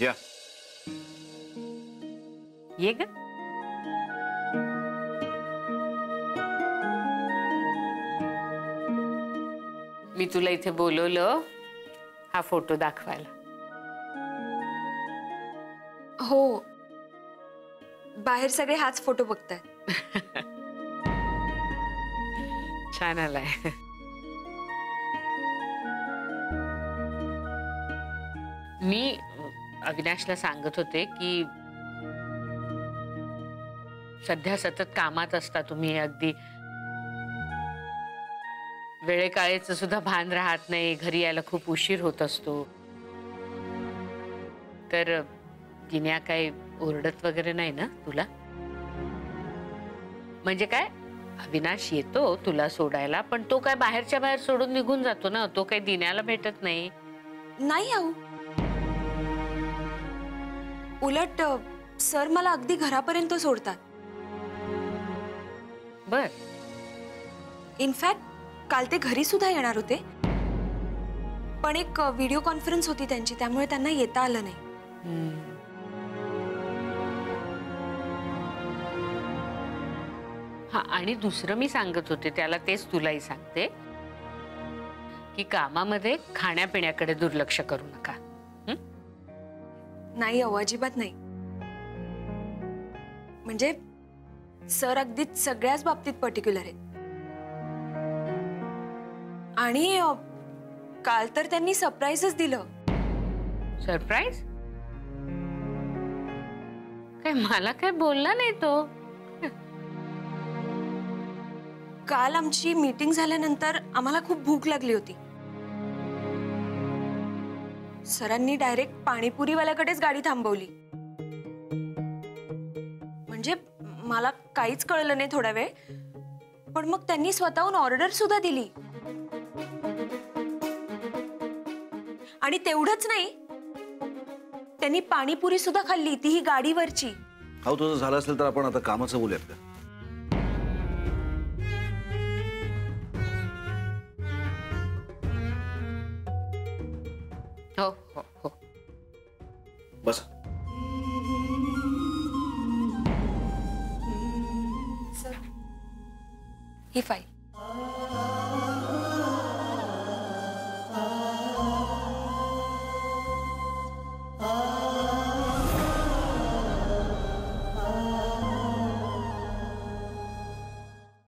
या ये ग. मी तुला इथे बोलवलं हा फोटो दाखवायला. हो, बाहेर सगळे हाच फोटो बघतायत. छान आलाय. मी अविनाशला सांगत होते की सध्या सतत कामात असता तुम्ही, अगदी वेळेकाळेचं सुद्धा भान राहत नाही, घरी यायला खूप उशीर होत असतो. तर दिन्या काही ओरडत वगैरे नाही ना तुला? म्हणजे काय, अविनाश येतो तुला सोडायला, पण तो काय बाहेरच्या बाहेर सोडून निघून जातो ना, तो काही दिन्याला भेटत नाही. नाही आऊ, उलट सर मला अगदी घरापर्यंत सोडतात. बर. इनफॅक्ट काल ते घरी सुद्धा येणार होते, पण एक व्हिडिओ कॉन्फरन्स होती त्यांची, त्यामुळे त्यांना येता आलं नाही. हा, आणि दुसरं मी सांगत होते त्याला, तेच तुलाही सांगते की कामामध्ये खाण्यापिण्याकडे दुर्लक्ष करू नका. नाही अहो, अजिबात नाही. म्हणजे सर अगदीच सगळ्याच बाबतीत पर्टिक्युलर आहेत. आणि काल तर त्यांनी सरप्राईजच दिलं. सरप्राईज? काय मला काय बोलला नाही तो? काल आमची मीटिंग झाल्यानंतर आम्हाला खूप भूक लागली होती. सरांनी डायरेक्ट पाणीपुरीवाल्याकडेच गाडी थांबवली. म्हणजे मला काहीच कळलं नाही थोडा वेळ, पण मग त्यांनी स्वतःहून ऑर्डर सुद्धा दिली. आणि तेवढंच नाही, त्यांनी पाणीपुरी सुद्धा खाल्ली, तीही गाडीवरची. हा, तुझं झालं असेल तर आपण आता कामाचं बोलूयात का? हो हो हो. बस. सर, ही फाईल.